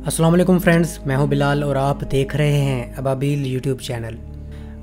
السلام علیکم فرینڈز، میں ہوں بلال اور آپ دیکھ رہے ہیں ابابیل یوٹیوب چینل۔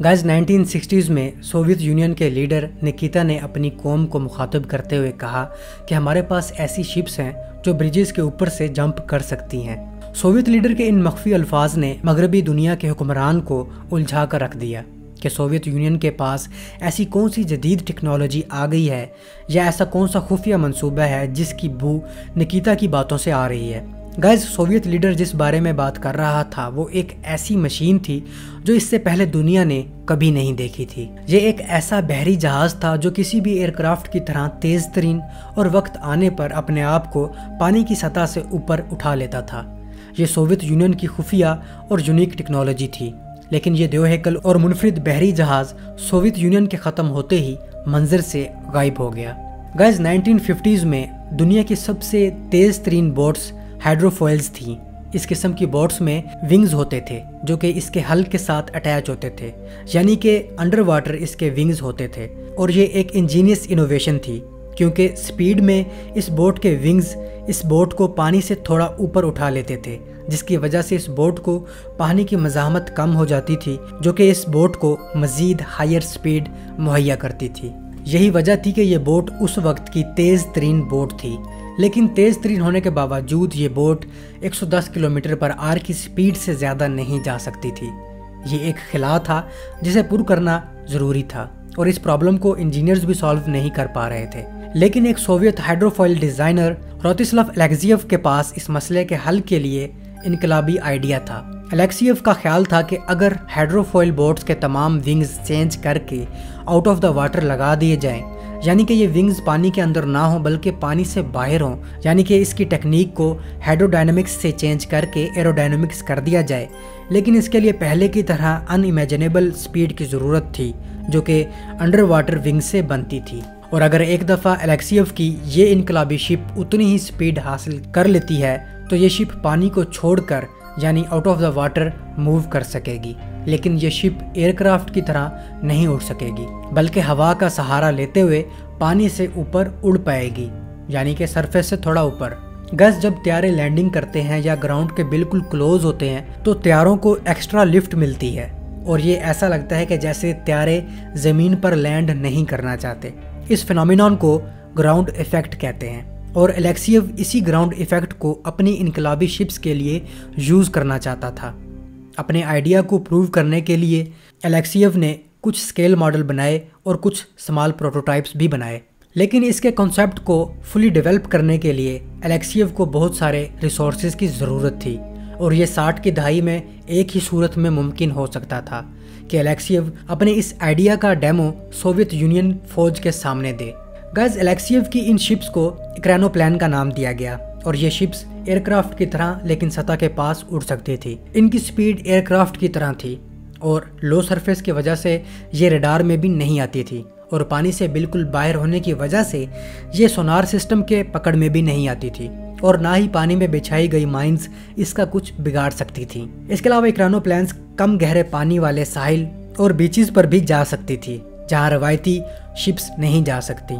گائز 1960s میں سوویت یونین کے لیڈر نکیتا نے اپنی قوم کو مخاطب کرتے ہوئے کہا کہ ہمارے پاس ایسی شپس ہیں جو بریجز کے اوپر سے جمپ کر سکتی ہیں۔ سوویت لیڈر کے ان مخفی الفاظ نے مغربی دنیا کے حکمران کو الجھا کر رکھ دیا کہ سوویت یونین کے پاس ایسی کون سی جدید ٹیکنالوجی آ گئی ہے یا ایسا کون سا خفیہ منصوبہ ہے جس کی بو نکیتا کی باتوں سے آ رہی ہے۔ گائز سوویت لیڈر جس بارے میں بات کر رہا تھا وہ ایک ایسی مشین تھی جو اس سے پہلے دنیا نے کبھی نہیں دیکھی تھی۔ یہ ایک ایسا بحری جہاز تھا جو کسی بھی ایئر کرافٹ کی طرح تیز ترین اور وقت آنے پر اپنے آپ کو پانی کی سطح سے اوپر اٹھا لیتا تھا۔ یہ سوویت یونین کی خفیہ اور یونیک ٹیکنالوجی تھی، لیکن یہ دوہیکل اور منفرد بحری جہاز سوویت یونین کے ختم ہوتے ہی منظر سے غائب ہو گیا۔ گائز 1950s میں دنیا کی سب سے تیز ترین بوٹس ہائیڈروفوئلز تھیں۔ اس قسم کی بوٹس میں ونگز ہوتے تھے جو کہ اس کے ہل کے ساتھ اٹیچ ہوتے تھے، یعنی کہ انڈر واٹر اس کے ونگز ہوتے تھے، اور یہ ایک انجینئس انوویشن تھی کیونکہ سپیڈ میں اس بوٹ کے ونگز اس بوٹ کو پانی سے تھوڑا اوپر اٹھا لیتے تھے، جس کی وجہ سے اس بوٹ کو پانی کی مزاحمت کم ہو جاتی تھی جو کہ اس بوٹ کو مزید ہائر سپیڈ مہیا کرتی تھی۔ یہی وجہ تھی کہ یہ بوٹ اس وقت کی تیز ترین بوٹ تھی، لیکن تیز ترین ہونے کے باوجود یہ بوٹ 110 کلومیٹر پر آر کی سپیڈ سے زیادہ نہیں جا سکتی تھی۔ یہ ایک خلا تھا جسے پر کرنا ضروری تھا اور اس پرابلم کو انجینئرز بھی سالو نہیں کر پا رہے تھے، لیکن ایک سوویت ہائیڈروفوئل ڈیزائنر روتسلاف الیگزیف کے پاس اس مسئلے کے حل کے لیے انقلابی آئیڈیا تھا۔ الیگزیف کا خیال تھا کہ اگر ہائیڈروفوئل بوٹس کے تمام ونگز چینج کر کے آؤٹ آف دا واٹر لگا دیے جائیں، یعنی کہ یہ ونگز پانی کے اندر نہ ہوں بلکہ پانی سے باہر ہوں، یعنی کہ اس کی ٹیکنیک کو ہائیڈروڈائنمکس سے چینج کر کے ایروڈائنمکس کر دیا جائے، لیکن اس کے لیے پہلے کی طرح ان امیجنیبل سپیڈ کی ضرورت تھی جو کہ انڈر واٹر ونگ سے بنتی تھی۔ اور اگر ایک دفعہ الیگزیف کی یہ انقلابی شپ اتنی ہی سپیڈ حاصل کر لیتی ہے تو یہ شپ پانی کو چھوڑ کر یعنی out of the water move کر سکے گی، لیکن یہ شپ ایئر کرافٹ کی طرح نہیں اڑ سکے گی بلکہ ہوا کا سہارا لیتے ہوئے پانی سے اوپر اڑ پائے گی، یعنی کہ سرفیس سے تھوڑا اوپر۔ گز جب طیارے لینڈنگ کرتے ہیں یا گراؤنڈ کے بالکل کلوز ہوتے ہیں تو طیاروں کو ایکسٹرا لفٹ ملتی ہے اور یہ ایسا لگتا ہے کہ جیسے طیارے زمین پر لینڈ نہیں کرنا چاہتے۔ اس فینومینون کو گراؤنڈ ایفیکٹ کہتے ہیں اور الیگزیف اسی گراؤنڈ ایفیکٹ کو اپنی انقلابی شپس کے لیے یوز کرنا چاہتا تھا۔ اپنے آئیڈیا کو پروو کرنے کے لیے الیگزیف نے کچھ اسکیل ماڈل بنائے اور کچھ سمال پروٹوٹائپس بھی بنائے، لیکن اس کے کنسیپٹ کو فلی ڈیولپ کرنے کے لیے الیگزیف کو بہت سارے ریسورسز کی ضرورت تھی، اور یہ 60 کی دہائی میں ایک ہی صورت میں ممکن ہو سکتا تھا کہ الیگزیف اپنے اس آئیڈیا کا ڈیمو سوویت یونین فوج کے سامنے دے۔ گائز الیگزیف کی ان شپس کو اکرانو پلان کا نام دیا گیا اور یہ شپس ایئر کرافٹ کی طرح لیکن سطح کے پاس اڑ سکتی تھی۔ ان کی سپیڈ ایئر کرافٹ کی طرح تھی اور لو سرفیس کی وجہ سے یہ ریڈار میں بھی نہیں آتی تھی، اور پانی سے بالکل باہر ہونے کی وجہ سے یہ سونار سسٹم کے پکڑ میں بھی نہیں آتی تھی، اور نہ ہی پانی میں بچھائی گئی مائنز اس کا کچھ بگاڑ سکتی تھیں۔ اس کے علاوہ اکرانو پلانس کم گہرے پانی والے ساحل اور بیچز پر بھی جا سکتی تھی جہاں روایتی شپس نہیں جا سکتی۔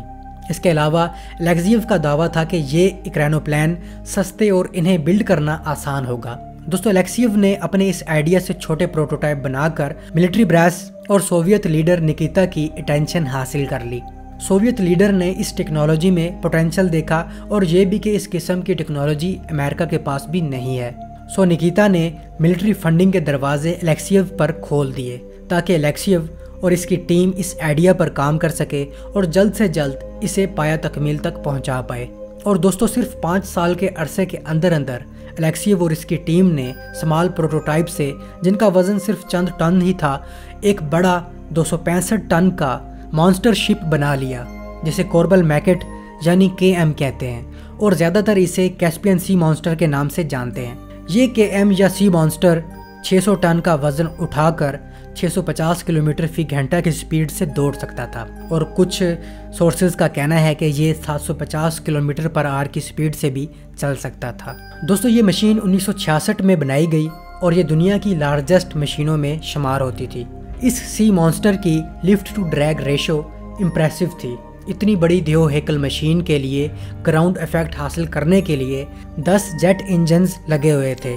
اس کے علاوہ الیگزیف کا دعویٰ تھا کہ یہ اکرانو پلان سستے اور انہیں بلڈ کرنا آسان ہوگا۔ دوستو الیگزیف نے اپنے اس آئیڈیا سے چھوٹے پروٹوٹائپ بنا کر ملٹری براس اور سوویت لیڈر نکیتا کی اٹینشن حاصل کر لی۔ سوویت لیڈر نے اس ٹیکنالوجی میں پوٹینشل دیکھا اور یہ بھی کہ اس قسم کی ٹیکنالوجی امریکہ کے پاس بھی نہیں ہے، سو نکیتا نے ملٹری فنڈنگ کے دروازے الیگزیف پر کھول دیے تاکہ الیگزیف اور اس کی ٹیم اس آئیڈیا پر کام کر سکے اور جلد سے جلد اسے پایا تکمیل تک پہنچا پائے۔ اور دوستو صرف 5 سال کے عرصے کے اندر الیگزیف اور اس کی ٹیم نے سمال پروٹوٹائپ سے، جن کا وزن صرف چند ٹن ہی تھا، ایک بڑا 265 ٹن کا مانسٹر شپ بنا لیا جسے کوربل میکٹ یعنی KM کہتے ہیں، اور زیادہ تر اسے کیسپین سی مانسٹر کے نام سے جانتے ہیں۔ یہ KM یا سی مانسٹر 600 ٹن کا وزن اٹھا کر 650 کلومیٹر فی گھنٹہ کی سپیڈ سے دوڑ سکتا تھا، اور کچھ سورسز کا کہنا ہے کہ یہ 750 کلومیٹر پر آر کی سپیڈ سے بھی چل سکتا تھا۔ دوستو یہ مشین 1966 میں بنائی گئی اور یہ دنیا کی لارجسٹ مشینوں میں شمار ہوتی تھی۔ اس سی مانسٹر کی lift to drag ratio impressive تھی۔ اتنی بڑی دیو ہیکل مشین کے لیے گراؤنڈ ایفیکٹ حاصل کرنے کے لیے 10 جیٹ انجنز لگے ہوئے تھے،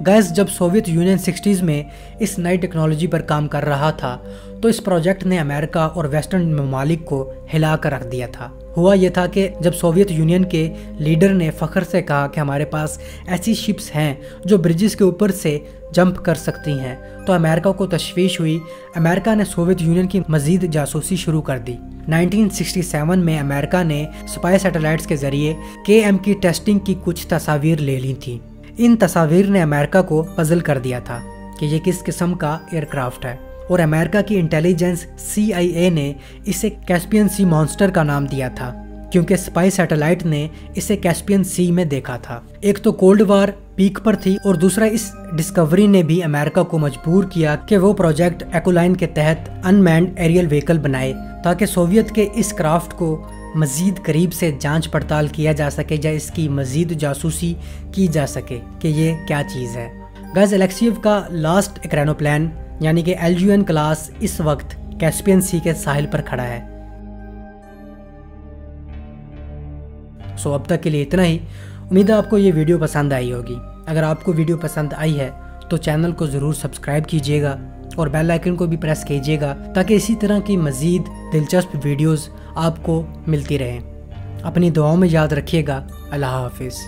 گائز جب سوویت یونین 60s میں اس نئی ٹیکنالوجی پر کام کر رہا تھا تو اس پروجیکٹ نے امریکہ اور ویسٹرن ممالک کو ہلا کر رکھ دیا تھا۔ ہوا یہ تھا کہ جب سوویت یونین کے لیڈر نے فخر سے کہا کہ ہمارے پاس ایسی شپس ہیں جو برجز کے اوپر سے جمپ کر سکتی ہیں، تو امریکہ کو تشویش ہوئی۔ امریکہ نے سوویت یونین کی مزید جاسوسی شروع کر دی۔ 1967 میں امریکہ نے سپائی سیٹلائٹس کے ذریعے KM کی ٹیسٹنگ کی کچھ تصاویر لے لی تھیں۔ ان تصاویر نے امریکہ کو پزل کر دیا تھا کہ یہ کس قسم کا ایئر کرافٹ ہے، اور امریکہ کی انٹیلیجنس CIA نے اسے کیسپین سی مانسٹر کا نام دیا تھا، کیونکہ سپائی سیٹلائٹ نے اسے کیسپین سی میں دیکھا تھا۔ ایک تو کولڈ وار پیک پر تھی، اور دوسرا اس ڈسکوری نے بھی امریکہ کو مجبور کیا کہ وہ پروجیکٹ ایکولائن کے تحت ان مینڈ ایریل وہیکل بنائے، تاکہ سوویت کے اس کرافٹ کو مزید قریب سے جانچ پڑتال کیا جا سکے یا اس کی مزید جاسوسی کی جا سکے کہ یہ کیا چیز ہے۔ گائز الیکسیو کا لاسٹ اکرینو پلان یعنی کہ LGN کلاس اس وقت کیسپین سی کے ساحل پر کھڑا ہے۔ اب تک کے لیے اتنا ہی۔ امید ہے آپ کو یہ ویڈیو پسند آئی ہوگی۔ اگر آپ کو ویڈیو پسند آئی ہے تو چینل کو ضرور سبسکرائب کیجیے گا اور بیل آئیکن کو بھی پریس کیجیے گا تاکہ اسی طرح کی مزید دلچسپ ویڈیوز آپ کو ملتی رہیں۔ اپنی دعاؤں میں یاد رکھیے گا۔ اللہ حافظ۔